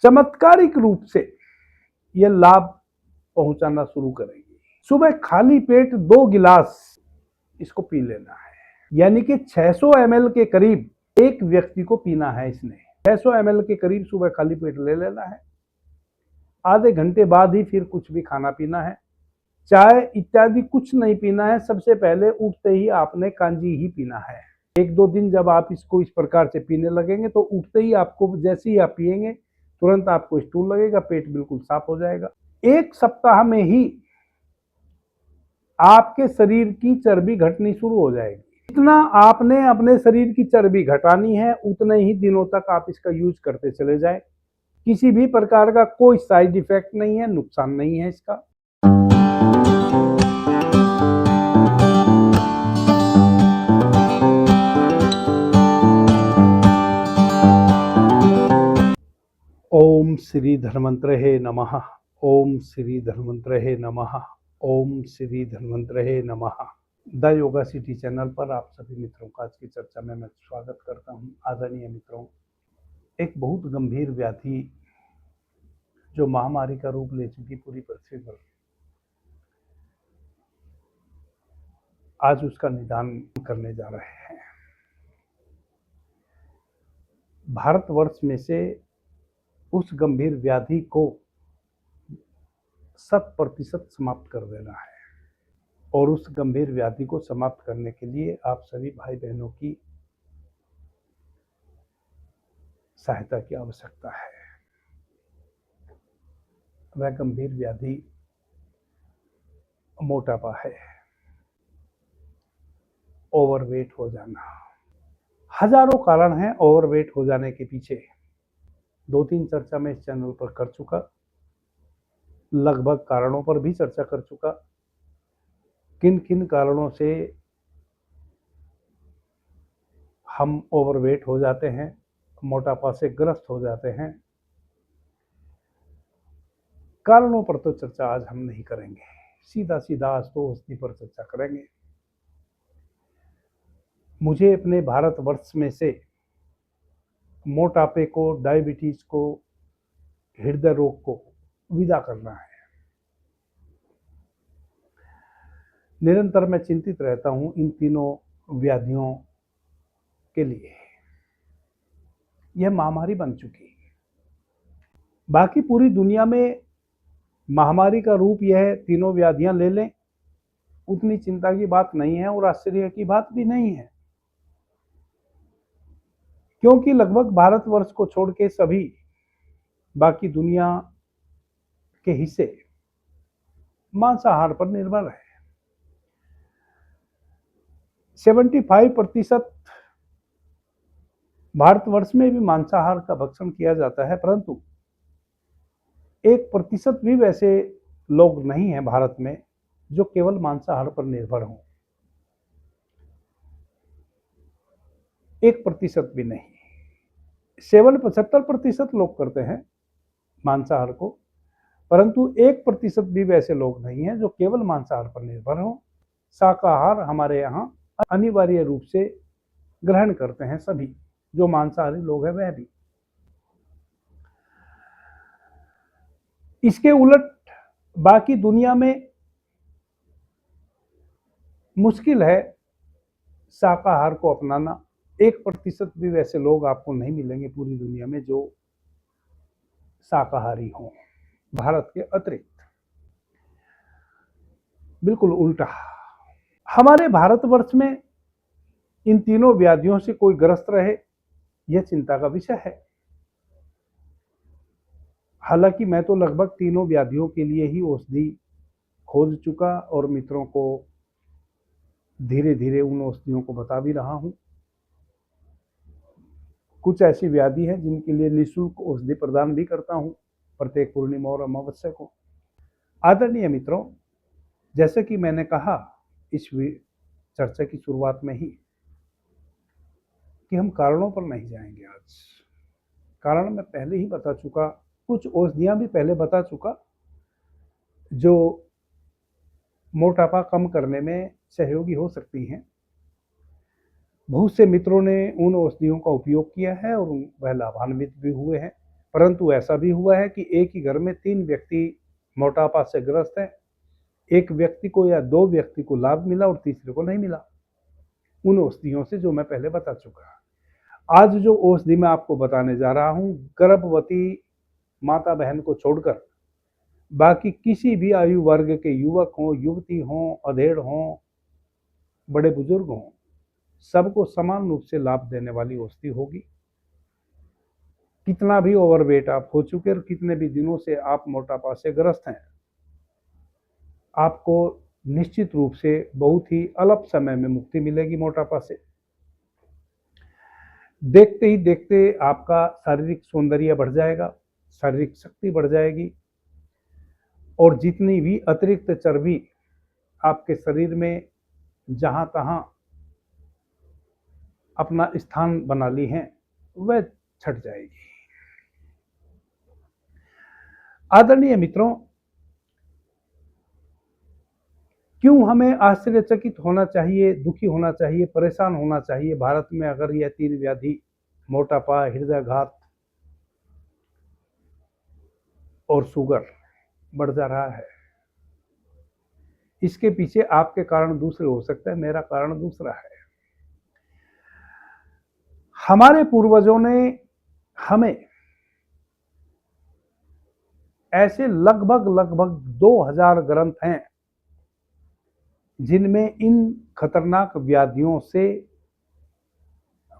चमत्कारिक रूप से ये लाभ पहुंचाना शुरू करेगी। सुबह खाली पेट 2 गिलास इसको पी लेना है, यानी कि 600 ml के करीब एक व्यक्ति को पीना है। इसने 600 ml के करीब सुबह खाली पेट ले लेना है। आधे घंटे बाद ही फिर कुछ भी खाना पीना है। चाय इत्यादि कुछ नहीं पीना है। सबसे पहले उठते ही आपने कांजी ही पीना है। 1-2 दिन जब आप इसको इस प्रकार से पीने लगेंगे तो उठते ही आपको, जैसे ही आप पिएंगे तुरंत आपको स्टूल लगेगा, पेट बिल्कुल साफ हो जाएगा। 1 सप्ताह में ही आपके शरीर की चर्बी घटनी शुरू हो जाएगी। जितना आपने अपने शरीर की चर्बी घटानी है उतने ही दिनों तक आप इसका यूज करते चले जाएं। किसी भी प्रकार का कोई साइड इफेक्ट नहीं है, नुकसान नहीं है इसका। ओम श्री धन्वंतरे नमः। ओम श्री धन्वंतरे नमः। ओम श्री धन्वंतरे नमः। द योगा सिटी चैनल पर आप सभी मित्रों का आज की चर्चा में मैं स्वागत करता हूं। आदरणीय मित्रों, एक बहुत गंभीर व्याधि जो महामारी का रूप ले चुकी पूरी पृथ्वी पर, आज उसका निदान करने जा रहे हैं। भारतवर्ष में से उस गंभीर व्याधि को 100% समाप्त कर देना है। और उस गंभीर व्याधि को समाप्त करने के लिए आप सभी भाई बहनों की सहायता की आवश्यकता है। वह गंभीर व्याधि मोटापा है, ओवरवेट हो जाना। हजारों कारण हैं ओवरवेट हो जाने के पीछे। 2-3 चर्चा मैं इस चैनल पर कर चुका, लगभग कारणों पर भी चर्चा कर चुका। किन किन कारणों से हम ओवरवेट हो जाते हैं, मोटापा से ग्रस्त हो जाते हैं, कारणों पर तो चर्चा आज हम नहीं करेंगे। सीधा सीधा आज तो औषधि पर चर्चा करेंगे। मुझे अपने भारतवर्ष में से मोटापे को, डायबिटीज को, हृदय रोग को विदा करना है। निरंतर मैं चिंतित रहता हूं इन तीनों व्याधियों के लिए। यह महामारी बन चुकी है। बाकी पूरी दुनिया में महामारी का रूप यह तीनों व्याधियां ले लें, उतनी चिंता की बात नहीं है और आश्चर्य की बात भी नहीं है, क्योंकि लगभग भारतवर्ष को छोड़ के सभी बाकी दुनिया के हिस्से मांसाहार पर निर्भर है। 75% भारतवर्ष में भी मांसाहार का भक्षण किया जाता है, परंतु 1% भी वैसे लोग नहीं हैं भारत में जो केवल मांसाहार पर निर्भर हों। 1% भी नहीं। 75% लोग करते हैं मांसाहार को, परंतु 1% भी वैसे लोग नहीं हैं जो केवल मांसाहार पर निर्भर हों। शाकाहार हमारे यहाँ अनिवार्य रूप से ग्रहण करते हैं सभी, जो मांसाहारी लोग हैं वह भी। इसके उलट बाकी दुनिया में मुश्किल है शाकाहार को अपनाना। 1% भी वैसे लोग आपको नहीं मिलेंगे पूरी दुनिया में जो शाकाहारी हों, भारत के अतिरिक्त। बिल्कुल उल्टा। हमारे भारतवर्ष में इन तीनों व्याधियों से कोई ग्रस्त रहे, यह चिंता का विषय है। हालांकि मैं तो लगभग तीनों व्याधियों के लिए ही औषधि खोज चुका और मित्रों को धीरे धीरे उन औषधियों को बता भी रहा हूं। कुछ ऐसी व्याधि है जिनके लिए निःशुल्क औषधि प्रदान भी करता हूं प्रत्येक पूर्णिमा और अमावस्या को। आदरणीय मित्रों, जैसे कि मैंने कहा इस चर्चा की शुरुआत में ही कि हम कारणों पर नहीं जाएंगे। आज कारण मैं पहले ही बता चुका, कुछ औषधियां भी पहले बता चुका जो मोटापा कम करने में सहयोगी हो सकती हैं। बहुत से मित्रों ने उन औषधियों का उपयोग किया है और वह लाभान्वित भी हुए हैं, परंतु ऐसा भी हुआ है कि एक ही घर में 3 व्यक्ति मोटापा से ग्रस्त हैं। एक व्यक्ति को या 2 व्यक्ति को लाभ मिला और तीसरे को नहीं मिला, उन औषधियों से जो मैं पहले बता चुका। आज जो औषधि मैं आपको बताने जा रहा हूं, गर्भवती माता बहन को छोड़कर बाकी किसी भी आयु वर्ग के युवक हों, युवती हों, अधेड़ हों, बड़े बुजुर्ग हों, सबको समान रूप से लाभ देने वाली औषधि होगी। कितना भी ओवरवेट आप हो चुके और कितने भी दिनों से आप मोटापा से ग्रस्त हैं, आपको निश्चित रूप से बहुत ही अल्प समय में मुक्ति मिलेगी मोटापा से। देखते ही देखते आपका शारीरिक सौंदर्य बढ़ जाएगा, शारीरिक शक्ति बढ़ जाएगी और जितनी भी अतिरिक्त चर्बी आपके शरीर में जहां तहां अपना स्थान बना ली है वह छट जाएगी। आदरणीय मित्रों, क्यों हमें आश्चर्यचकित होना चाहिए, दुखी होना चाहिए, परेशान होना चाहिए भारत में अगर यह 3 व्याधि मोटापा, हृदयाघात और शुगर बढ़ जा रहा है? इसके पीछे आपके कारण दूसरे हो सकते हैं, मेरा कारण दूसरा है। हमारे पूर्वजों ने हमें ऐसे लगभग 2000 ग्रंथ हैं जिनमें इन खतरनाक व्याधियों से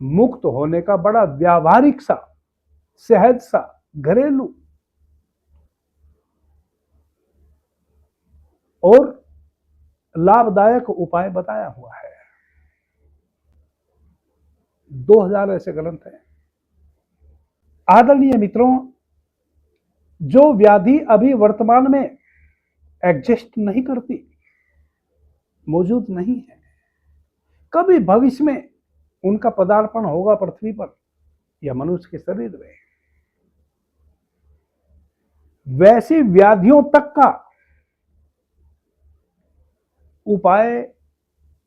मुक्त होने का बड़ा व्यावहारिक सा, सहज सा, घरेलू और लाभदायक उपाय बताया हुआ है। 2000 ऐसे ग्रंथ हैं। आदरणीय मित्रों, जो व्याधि अभी वर्तमान में एग्जिस्ट नहीं करती, मौजूद नहीं है, कभी भविष्य में उनका पदार्पण होगा पृथ्वी पर या मनुष्य के शरीर में, वैसी व्याधियों तक का उपाय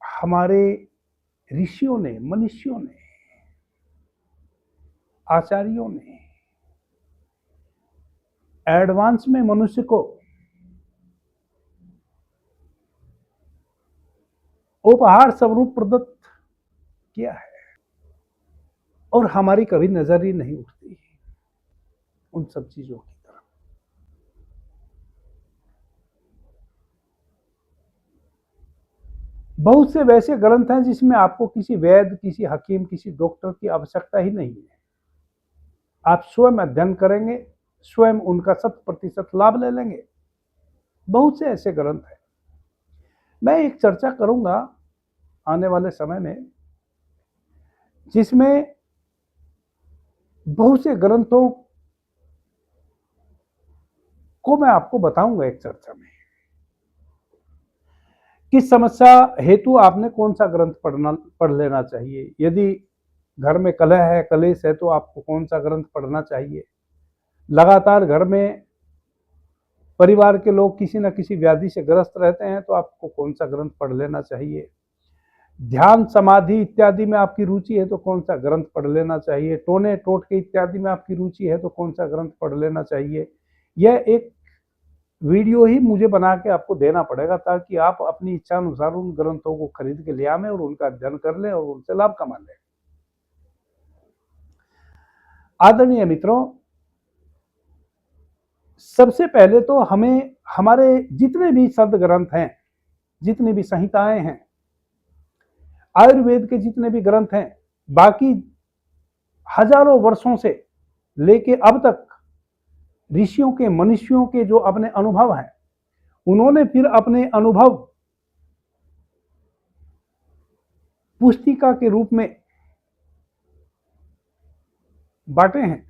हमारे ऋषियों ने, मनुष्यों ने, आचार्यों ने एडवांस में मनुष्य को उपहार स्वरूप प्रदत्त किया है और हमारी कभी नजर ही नहीं उठती उन सब चीजों की तरफ। बहुत से वैसे ग्रंथ हैं जिसमें आपको किसी वैद्य, किसी हकीम, किसी डॉक्टर की आवश्यकता ही नहीं है। आप स्वयं अध्ययन करेंगे, स्वयं उनका 100% लाभ ले लेंगे। बहुत से ऐसे ग्रंथ हैं। मैं एक चर्चा करूंगा आने वाले समय में जिसमें बहुत से ग्रंथों को मैं आपको बताऊंगा एक चर्चा में। किस समस्या हेतु आपने कौन सा ग्रंथ पढ़ लेना चाहिए, यदि घर में कलह है, कलेश है, तो आपको कौन सा ग्रंथ पढ़ना चाहिए। लगातार घर में परिवार के लोग किसी न किसी व्याधि से ग्रस्त रहते हैं तो आपको कौन सा ग्रंथ पढ़ लेना चाहिए। ध्यान, समाधि इत्यादि में आपकी रुचि है तो कौन सा ग्रंथ पढ़ लेना चाहिए। टोने टोटके इत्यादि में आपकी रुचि है तो कौन सा ग्रंथ पढ़ लेना चाहिए। यह एक वीडियो ही मुझे बना के आपको देना पड़ेगा ताकि आप अपनी इच्छा अनुसार उन ग्रंथों को खरीद के ले आएं और उनका अध्ययन कर लें और उनसे लाभ कमा लें। आदरणीय मित्रों, सबसे पहले तो हमें हमारे जितने भी सदग्रंथ हैं, जितनी भी संहिताएं हैं, आयुर्वेद के जितने भी ग्रंथ हैं, बाकी हजारों वर्षों से लेके अब तक ऋषियों के, मनुष्यों के जो अपने अनुभव हैं, उन्होंने फिर अपने अनुभव पुस्तिका के रूप में बांटे हैं।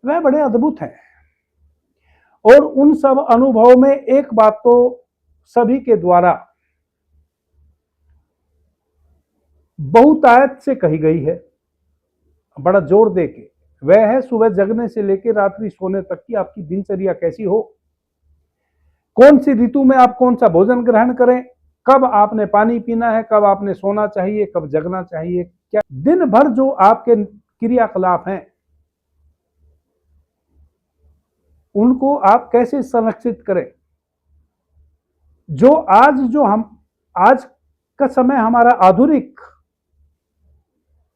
वह बड़े अद्भुत हैं और उन सब अनुभवों में एक बात तो सभी के द्वारा बहुतायत से कही गई है, बड़ा जोर दे के, वह है सुबह जगने से लेकर रात्रि सोने तक की आपकी दिनचर्या कैसी हो, कौन सी ऋतु में आप कौन सा भोजन ग्रहण करें, कब आपने पानी पीना है, कब आपने सोना चाहिए, कब जगना चाहिए, क्या दिन भर जो आपके क्रियाकलाप हैं उनको आप कैसे संरक्षित करें। आज का समय हमारा आधुनिक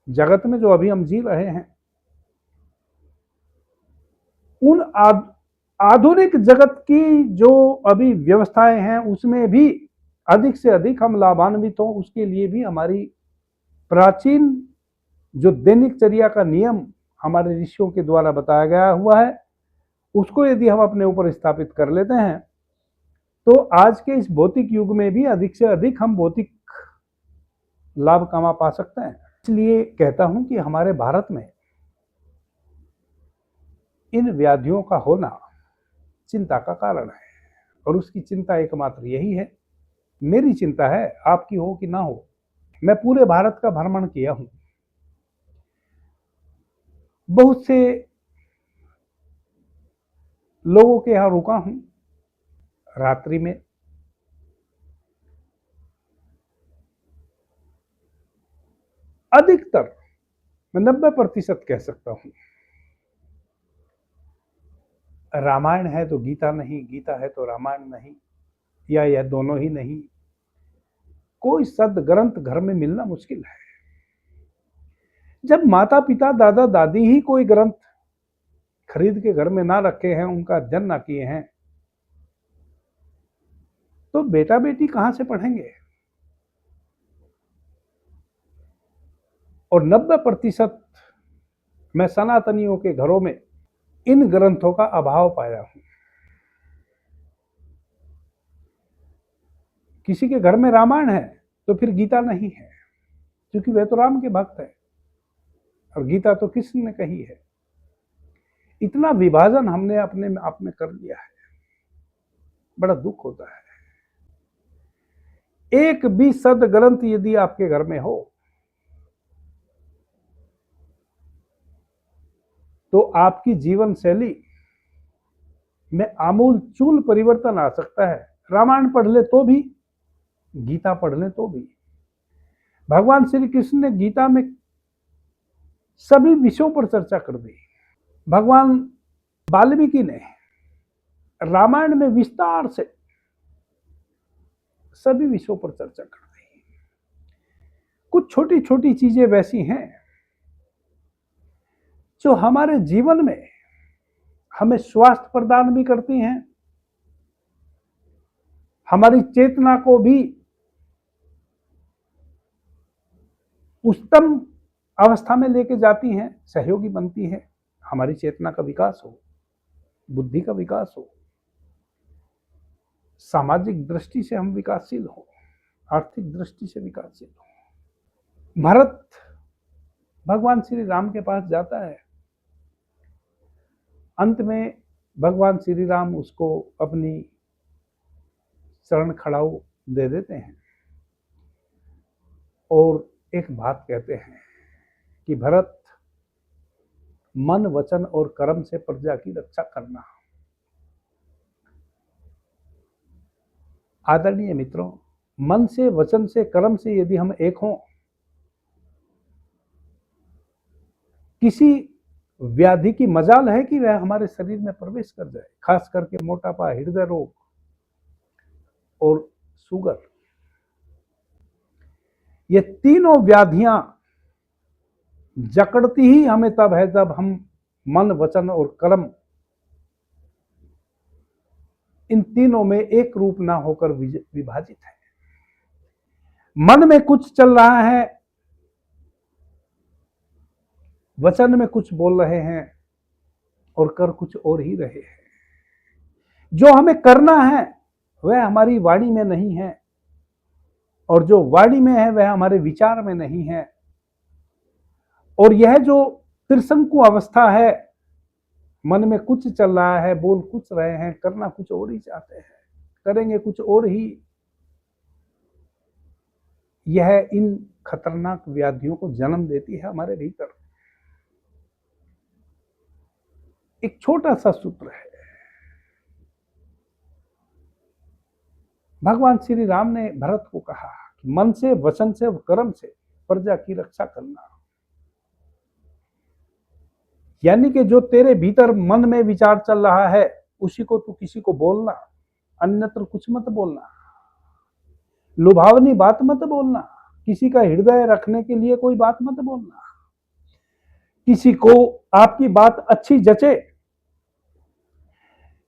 जगत में जो अभी हम जी रहे हैं, उन आधुनिक जगत की जो अभी व्यवस्थाएं हैं उसमें भी अधिक से अधिक हम लाभान्वित हों, उसके लिए भी हमारी प्राचीन जो दैनिकचर्या का नियम हमारे ऋषियों के द्वारा बताया गया हुआ है, उसको यदि हम अपने ऊपर स्थापित कर लेते हैं तो आज के इस भौतिक युग में भी अधिक से अधिक हम भौतिक लाभ कमा पा सकते हैं। इसलिए कहता हूं कि हमारे भारत में इन व्याधियों का होना चिंता का कारण है, और उसकी चिंता एकमात्र यही है, मेरी चिंता है, आपकी हो कि ना हो। मैं पूरे भारत का भ्रमण किया हूं, बहुत से लोगों के यहां रुका हूं रात्रि में। अधिकतर मैं 90% कह सकता हूं, रामायण है तो गीता नहीं, गीता है तो रामायण नहीं, या यह दोनों ही नहीं। कोई सदग्रंथ घर में मिलना मुश्किल है। जब माता पिता दादा दादी ही कोई ग्रंथ खरीद के घर में ना रखे हैं, उनका अध्ययन ना किए हैं, तो बेटा बेटी कहां से पढ़ेंगे। और 90% मैं सनातनियों के घरों में इन ग्रंथों का अभाव पाया हूं। किसी के घर में रामायण है तो फिर गीता नहीं है, क्योंकि वे तो राम के भक्त है, और गीता तो कृष्ण ने कही है। इतना विभाजन हमने अपने आप में कर लिया है, बड़ा दुख होता है। एक भी सदग्रंथ यदि आपके घर में हो तो आपकी जीवन शैली में आमूल चूल परिवर्तन आ सकता है। रामायण पढ़ ले तो भी, गीता पढ़ ले तो भी। भगवान श्री कृष्ण ने गीता में सभी विषयों पर चर्चा कर दी। भगवान वाल्मीकि ने रामायण में विस्तार से सभी विषयों पर चर्चा कर दी। कुछ छोटी छोटी चीजें वैसी हैं जो हमारे जीवन में हमें स्वास्थ्य प्रदान भी करती हैं, हमारी चेतना को भी उच्चतम अवस्था में लेके जाती हैं, सहयोगी बनती है। हमारी चेतना का विकास हो, बुद्धि का विकास हो, सामाजिक दृष्टि से हम विकासशील हो, आर्थिक दृष्टि से विकासशील हो। भरत भगवान श्री राम के पास जाता है, अंत में भगवान श्री राम उसको अपनी शरण खड़ाऊ दे देते हैं और एक बात कहते हैं कि भरत, मन वचन और कर्म से प्रजा की रक्षा करना। आदरणीय मित्रों, मन से, वचन से, कर्म से यदि हम एक हों, किसी व्याधि की मजाल है कि वह हमारे शरीर में प्रवेश कर जाए, खास करके मोटापा, हृदय रोग और शुगर। ये तीनों व्याधियां जकड़ती ही हमें तब है जब हम मन, वचन और कर्म इन तीनों में एक रूप ना होकर विभाजित है। मन में कुछ चल रहा है, वचन में कुछ बोल रहे हैं और कर कुछ और ही रहे हैं। जो हमें करना है वह हमारी वाणी में नहीं है, और जो वाणी में है वह हमारे विचार में नहीं है। और यह जो त्रिशंकु अवस्था है, मन में कुछ चल रहा है, बोल कुछ रहे हैं, करना कुछ और ही चाहते हैं, करेंगे कुछ और ही, यह इन खतरनाक व्याधियों को जन्म देती है हमारे भीतर। एक छोटा सा सूत्र है, भगवान श्री राम ने भरत को कहा कि मन से, वचन से, कर्म से प्रजा की रक्षा करना। यानी कि जो तेरे भीतर मन में विचार चल रहा है उसी को तू किसी को बोलना, अन्यत्र कुछ मत बोलना, लुभावनी बात मत बोलना, किसी का हृदय रखने के लिए कोई बात मत बोलना, किसी को आपकी बात अच्छी जचे,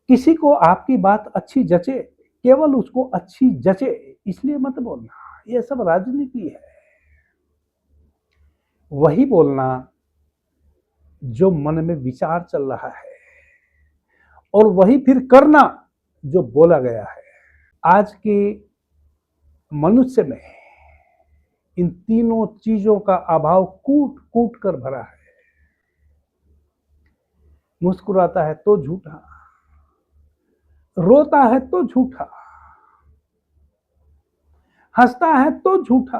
किसी को आपकी बात अच्छी जचे, केवल उसको अच्छी जचे इसलिए मत बोलना। यह सब राजनीति है। वही बोलना जो मन में विचार चल रहा है, और वही फिर करना जो बोला गया है। आज के मनुष्य में इन तीनों चीजों का अभाव कूट कूट कर भरा है। मुस्कुराता है तो झूठा, रोता है तो झूठा, हंसता है तो झूठा,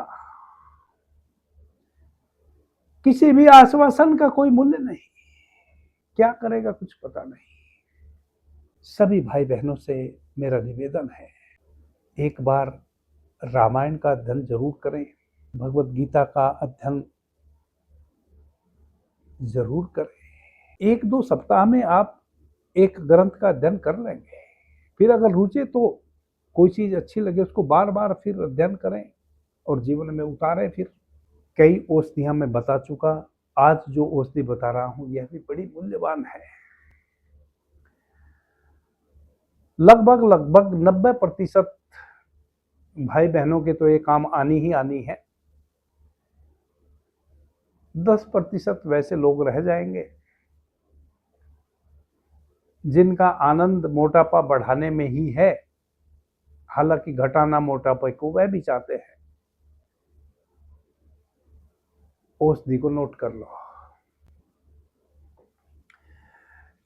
किसी भी आश्वासन का कोई मूल्य नहीं, क्या करेगा कुछ पता नहीं। सभी भाई बहनों से मेरा निवेदन है, एक बार रामायण का अध्ययन जरूर करें, भगवत गीता का अध्ययन जरूर करें। 1-2 सप्ताह में आप एक ग्रंथ का अध्ययन कर लेंगे। फिर अगर रुचे तो कोई चीज अच्छी लगे उसको बार बार फिर अध्ययन करें और जीवन में उतारें। फिर कई औषधियां मैं बता चुका, आज जो औषधि बता रहा हूं यह भी बड़ी मूल्यवान है। लगभग 90% भाई बहनों के तो ये काम आनी ही आनी है। 10% वैसे लोग रह जाएंगे जिनका आनंद मोटापा बढ़ाने में ही है, हालांकि घटाना मोटापे को वह भी चाहते हैं। औषधि को नोट कर लो।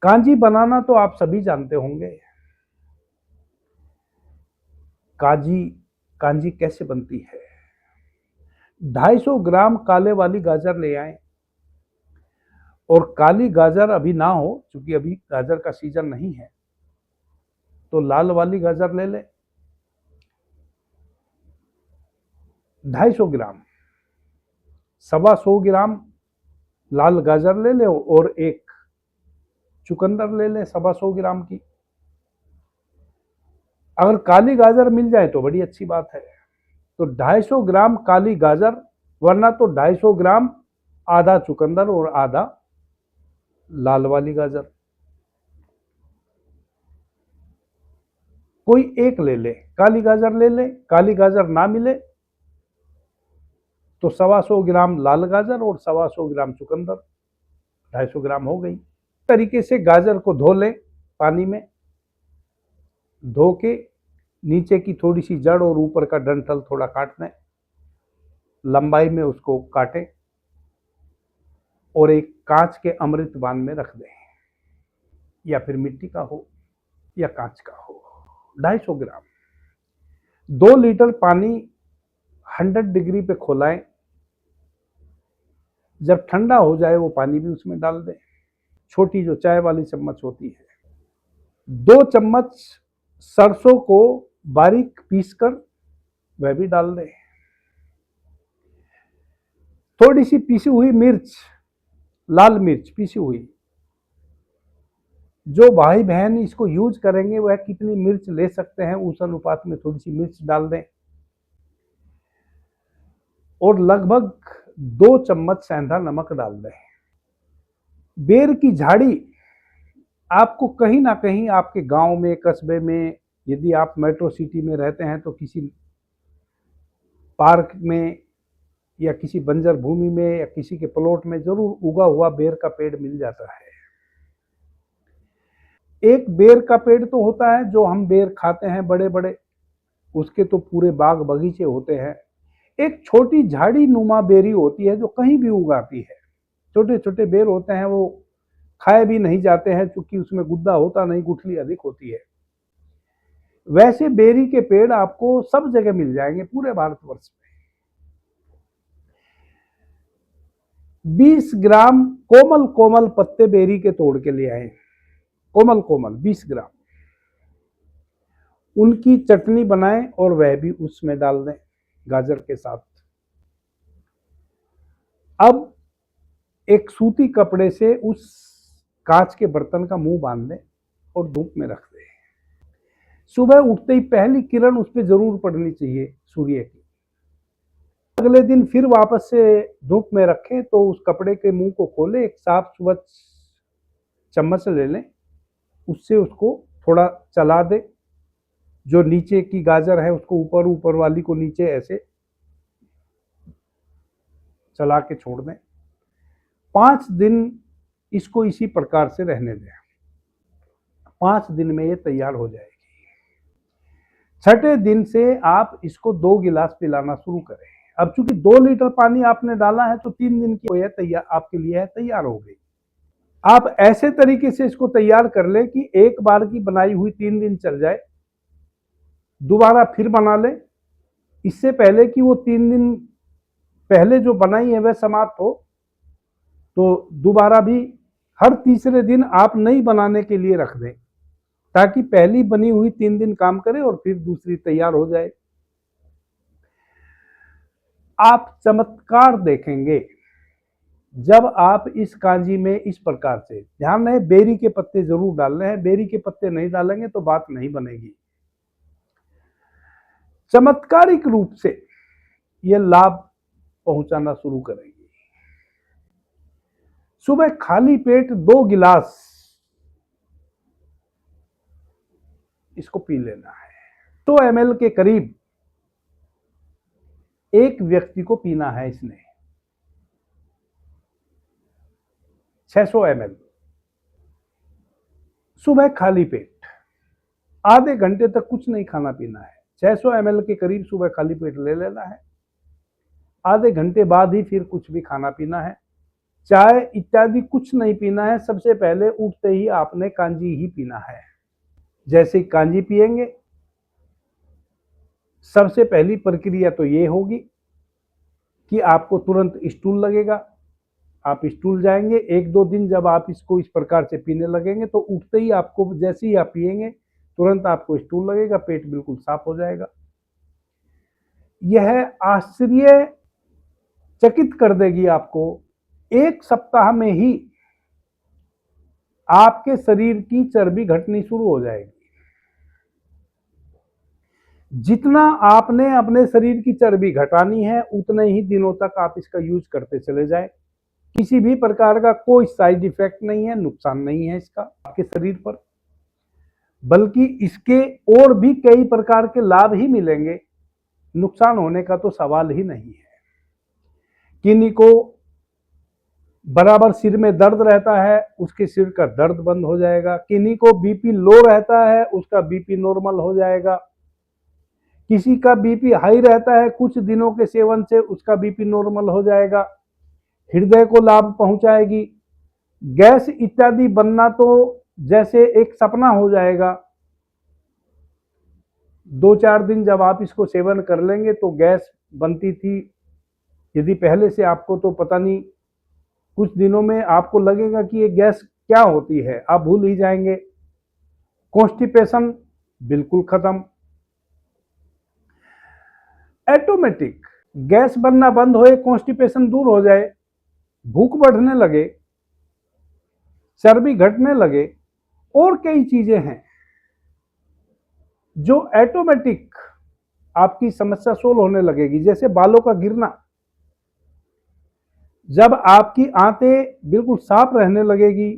कांजी बनाना तो आप सभी जानते होंगे। कांजी कैसे बनती है? 250 ग्राम काले वाली गाजर ले आए, और काली गाजर अभी ना हो क्योंकि अभी गाजर का सीजन नहीं है, तो लाल वाली गाजर ले ले। 250 ग्राम, 125 ग्राम लाल गाजर ले ले, और एक चुकंदर ले ले 125 ग्राम की। अगर काली गाजर मिल जाए तो बड़ी अच्छी बात है। तो 250 ग्राम काली गाजर, वरना तो 250 ग्राम आधा चुकंदर और आधा लाल वाली गाजर, कोई एक ले ले। काली गाजर ले ले, काली गाजर ना मिले तो 125 ग्राम लाल गाजर और 125 ग्राम चुकंदर, 250 ग्राम हो गई। तरीके से गाजर को धो ले पानी में, धो के नीचे की थोड़ी सी जड़ और ऊपर का डंठल थोड़ा काट दें, लंबाई में उसको काटें और एक कांच के अमृत बान में रख दें, या फिर मिट्टी का हो या कांच का हो। 250 ग्राम, 2 लीटर पानी 100 डिग्री पे खौलाएं। जब ठंडा हो जाए वो पानी भी उसमें डाल दें। छोटी जो चाय वाली चम्मच होती है, 2 चम्मच सरसों को बारीक पीसकर वह भी डाल दें। थोड़ी सी पीसी हुई मिर्च, लाल मिर्च पीसी हुई। जो भाई बहन इसको यूज करेंगे वह कितनी मिर्च ले सकते हैं उस अनुपात में थोड़ी सी मिर्च डाल दें, और लगभग 2 चम्मच सेंधा नमक डाल दें। बेर की झाड़ी आपको कहीं ना कहीं आपके गांव में, कस्बे में, यदि आप मेट्रो सिटी में रहते हैं तो किसी पार्क में या किसी बंजर भूमि में या किसी के प्लॉट में जरूर उगा हुआ बेर का पेड़ मिल जाता है। एक बेर का पेड़ तो होता है जो हम बेर खाते हैं बड़े बड़े, उसके तो पूरे बाग बगीचे होते हैं। एक छोटी झाड़ी नुमा बेरी होती है जो कहीं भी उगाती है। छोटे छोटे बेर होते हैं, वो खाए भी नहीं जाते हैं क्योंकि उसमें गुद्दा होता नहीं, गुठली अधिक होती है। वैसे बेरी के पेड़ आपको सब जगह मिल जाएंगे पूरे भारतवर्ष में। 20 ग्राम कोमल कोमल पत्ते बेरी के तोड़ के ले आए, कोमल कोमल 20 ग्राम। उनकी चटनी बनाएं और वह भी उसमें डाल दें गाजर के साथ। अब एक सूती कपड़े से उस कांच के बर्तन का मुंह बांध दें और धूप में रख दें। सुबह उठते ही पहली किरण उस पर जरूर पड़नी चाहिए सूर्य की। अगले दिन फिर वापस से धूप में रखें तो उस कपड़े के मुंह को खोले, एक साफ स्वच्छ चम्मच ले लें, उससे उसको थोड़ा चला दें। जो नीचे की गाजर है उसको ऊपर, ऊपर वाली को नीचे, ऐसे चला के छोड़ दें। 5 दिन इसको इसी प्रकार से रहने दें। 5 दिन में ये तैयार हो जाएगी। छठे दिन से आप इसको 2 गिलास पिलाना शुरू करें। अब चूंकि 2 लीटर पानी आपने डाला है तो 3 दिन की यह तैयार आपके लिए है, तैयार हो गई। आप ऐसे तरीके से इसको तैयार कर ले कि एक बार की बनाई हुई 3 दिन चल जाए, दोबारा फिर बना ले। इससे पहले कि वो 3 दिन पहले जो बनाई है वह समाप्त हो, तो दोबारा भी हर तीसरे दिन आप नई बनाने के लिए रख दें, ताकि पहली बनी हुई 3 दिन काम करे और फिर दूसरी तैयार हो जाए। आप चमत्कार देखेंगे जब आप इस कांजी में इस प्रकार से, ध्यान रहे बेरी के पत्ते जरूर डालने हैं, बेरी के पत्ते नहीं डालेंगे तो बात नहीं बनेगी। चमत्कारिक रूप से यह लाभ पहुंचाना शुरू करेगी। सुबह खाली पेट 2 गिलास इसको पी लेना है। 100 ml के करीब एक व्यक्ति को पीना है इसने। 600 ml सुबह खाली पेट, आधे घंटे तक कुछ नहीं खाना पीना है। 600 ml के करीब सुबह खाली पेट ले लेना है। आधे घंटे बाद ही फिर कुछ भी खाना पीना है। चाय इत्यादि कुछ नहीं पीना है। सबसे पहले उठते ही आपने कांजी ही पीना है। जैसे कांजी पिएंगे, सबसे पहली प्रक्रिया तो ये होगी कि आपको तुरंत स्टूल लगेगा। आप स्टूल जाएंगे। 1-2 दिन जब आप इसको इस प्रकार से पीने लगेंगे तो उठते ही आपको, जैसे ही आप पिएंगे तुरंत आपको स्टूल लगेगा, पेट बिल्कुल साफ हो जाएगा। यह आश्चर्यचकित कर देगी आपको। 1 सप्ताह में ही आपके शरीर की चर्बी घटनी शुरू हो जाएगी। जितना आपने अपने शरीर की चर्बी घटानी है उतने ही दिनों तक आप इसका यूज करते चले जाएं। किसी भी प्रकार का कोई साइड इफेक्ट नहीं है, नुकसान नहीं है इसका आपके शरीर पर, बल्कि इसके और भी कई प्रकार के लाभ ही मिलेंगे। नुकसान होने का तो सवाल ही नहीं है। किन्हीं को बराबर सिर में दर्द रहता है, उसके सिर का दर्द बंद हो जाएगा। किन्हीं को बीपी लो रहता है, उसका बीपी नॉर्मल हो जाएगा। किसी का बीपी हाई रहता है, कुछ दिनों के सेवन से उसका बीपी नॉर्मल हो जाएगा। हृदय को लाभ पहुंचाएगी। गैस इत्यादि बनना तो जैसे एक सपना हो जाएगा। 2-4 दिन जब आप इसको सेवन कर लेंगे तो गैस बनती थी यदि पहले से आपको, तो पता नहीं, कुछ दिनों में आपको लगेगा कि ये गैस क्या होती है, आप भूल ही जाएंगे। कॉन्स्टिपेशन बिल्कुल खत्म। ऑटोमेटिक गैस बनना बंद होए, कॉन्स्टिपेशन दूर हो जाए, भूख बढ़ने लगे, चर्बी घटने लगे, और कई चीजें हैं जो ऑटोमेटिक आपकी समस्या सोल्व होने लगेगी। जैसे बालों का गिरना, जब आपकी आंतें बिल्कुल साफ रहने लगेगी,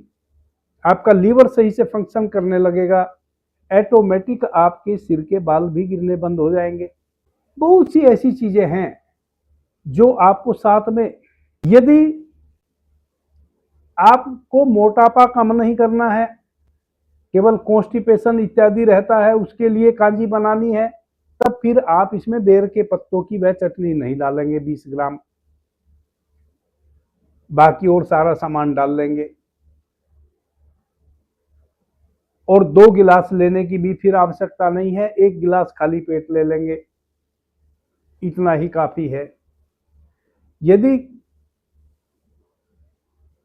आपका लीवर सही से फंक्शन करने लगेगा, ऑटोमेटिक आपके सिर के बाल भी गिरने बंद हो जाएंगे। बहुत सी ऐसी चीजें हैं जो आपको साथ में, यदि आपको मोटापा कम नहीं करना है, केवल कॉन्स्टिपेशन इत्यादि रहता है, उसके लिए कांजी बनानी है, तब फिर आप इसमें बेर के पत्तों की वह चटनी नहीं डालेंगे 20 ग्राम, बाकी और सारा सामान डाल लेंगे। और 2 गिलास लेने की भी फिर आवश्यकता नहीं है, 1 गिलास खाली पेट ले लेंगे, इतना ही काफी है। यदि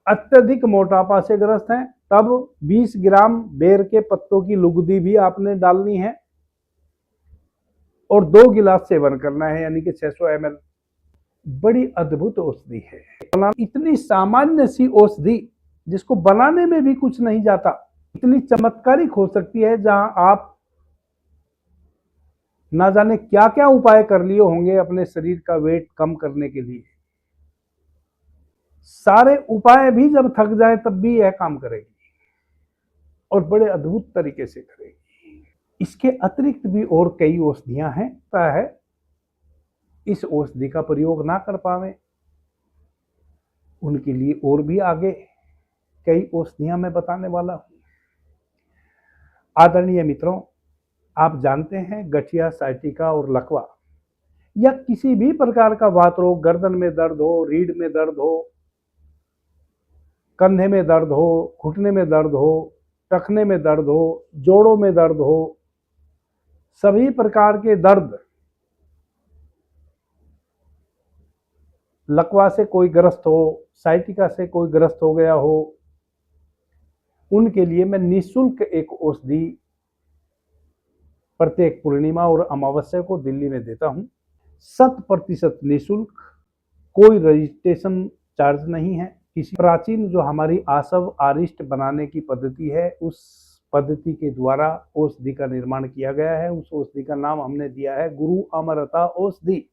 अत्यधिक मोटापा से ग्रस्त हैं तब 20 ग्राम बेर के पत्तों की लुगदी भी आपने डालनी है और 2 गिलास सेवन करना है, यानी कि 600 ml। बड़ी अद्भुत औषधि है। इतनी सामान्य सी औषधि जिसको बनाने में भी कुछ नहीं जाता, इतनी चमत्कारिक हो सकती है जहां आप ना जाने क्या क्या उपाय कर लिए होंगे अपने शरीर का वेट कम करने के लिए, सारे उपाय भी जब थक जाए तब भी यह काम करेगी और बड़े अद्भुत तरीके से करेगी। इसके अतिरिक्त भी और कई औषधियां हैं, पता है इस औषधि का प्रयोग ना कर पावे उनके लिए और भी आगे कई औषधियां मैं बताने वाला हूं। आदरणीय मित्रों, आप जानते हैं गठिया, साइटिका और लकवा या किसी भी प्रकार का वात रोग, गर्दन में दर्द हो, रीढ़ में दर्द हो, कंधे में दर्द हो, घुटने में दर्द हो, टखने में दर्द हो, जोड़ों में दर्द हो, सभी प्रकार के दर्द, लकवा से कोई ग्रस्त हो, साइटिका से कोई ग्रस्त हो गया हो, उनके लिए मैं निःशुल्क एक औषधि प्रत्येक पूर्णिमा और अमावस्या को दिल्ली में देता हूं। 100% निःशुल्क, कोई रजिस्ट्रेशन चार्ज नहीं है। किसी प्राचीन जो हमारी आसव आरिष्ट बनाने की पद्धति है उस पद्धति के द्वारा औषधि का निर्माण किया गया है। उस औषधि का नाम हमने दिया है गुरु अमरता औषधि।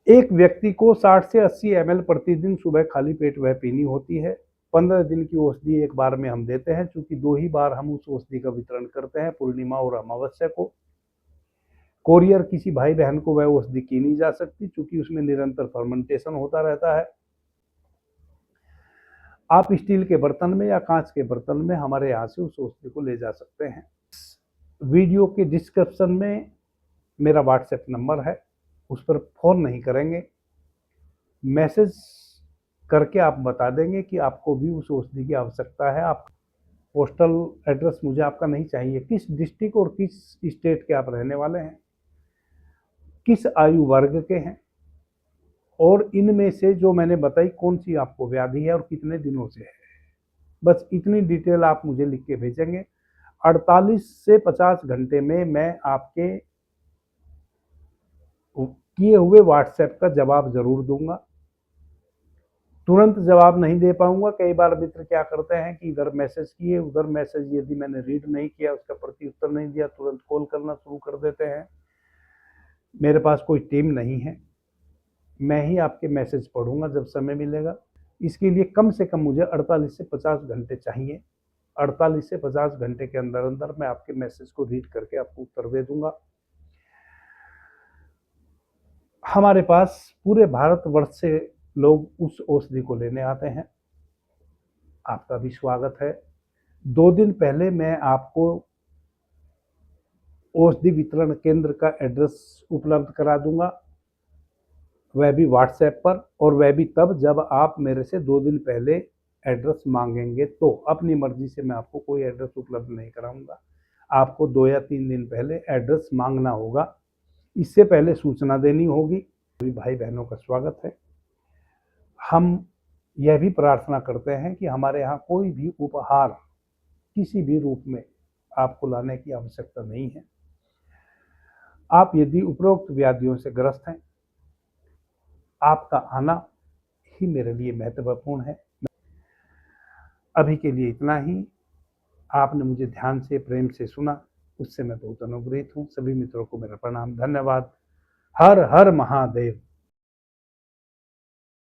एक व्यक्ति को 60 से 80 ml प्रतिदिन सुबह खाली पेट वह पीनी होती है। 15 दिन की औषधि एक बार में हम देते हैं, चूंकि 2 ही बार हम उस औषधि का वितरण करते हैं, पूर्णिमा और अमावस्या को। कोरियर किसी भाई बहन को वह औषधि की नहीं जा सकती, चूंकि उसमें निरंतर फर्मेंटेशन होता रहता है। आप स्टील के बर्तन में या कांच के बर्तन में हमारे यहाँ से उस औषधि को ले जा सकते हैं। वीडियो के डिस्क्रिप्शन में मेरा व्हाट्सएप नंबर है, उस पर फोन नहीं करेंगे, मैसेज करके आप बता देंगे कि आपको भी उस औषधि की आवश्यकता है। आप पोस्टल एड्रेस मुझे आपका नहीं चाहिए, किस डिस्ट्रिक्ट और किस स्टेट के आप रहने वाले हैं, किस आयु वर्ग के हैं, और इनमें से जो मैंने बताई कौन सी आपको व्याधि है और कितने दिनों से है, बस इतनी डिटेल आप मुझे लिख के भेजेंगे। 48 से 50 घंटे में मैं आपके किए हुए व्हाट्सएप का जवाब जरूर दूंगा। तुरंत जवाब नहीं दे पाऊंगा। कई बार मित्र क्या करते हैं कि इधर मैसेज किए, उधर मैसेज यदि मैंने रीड नहीं किया, उसका प्रति उत्तर नहीं दिया, तुरंत कॉल करना शुरू कर देते हैं। मेरे पास कोई टीम नहीं है, मैं ही आपके मैसेज पढ़ूंगा जब समय मिलेगा। इसके लिए कम से कम मुझे 48 से 50 घंटे चाहिए। 48 से 50 घंटे के अंदर अंदर मैं आपके मैसेज को रीड करके आपको उत्तर दे दूंगा। हमारे पास पूरे भारतवर्ष से लोग उस औषधि को लेने आते हैं। आपका भी स्वागत है। 2 दिन पहले मैं आपको औषधि वितरण केंद्र का एड्रेस उपलब्ध करा दूंगा, वह भी व्हाट्सएप पर, और वह भी तब जब आप मेरे से 2 दिन पहले एड्रेस मांगेंगे। तो अपनी मर्जी से मैं आपको कोई एड्रेस उपलब्ध नहीं कराऊंगा। आपको 2 या 3 दिन पहले एड्रेस मांगना होगा, इससे पहले सूचना देनी होगी। सभी भाई बहनों का स्वागत है। हम यह भी प्रार्थना करते हैं कि हमारे यहाँ कोई भी उपहार किसी भी रूप में आपको लाने की आवश्यकता नहीं है। आप यदि उपरोक्त व्याधियों से ग्रस्त हैं, आपका आना ही मेरे लिए महत्वपूर्ण है। अभी के लिए इतना ही। आपने मुझे ध्यान से, प्रेम से सुना, उससे मैं बहुत अनुग्रहित हूँ। सभी मित्रों को मेरा प्रणाम, धन्यवाद। हर हर महादेव।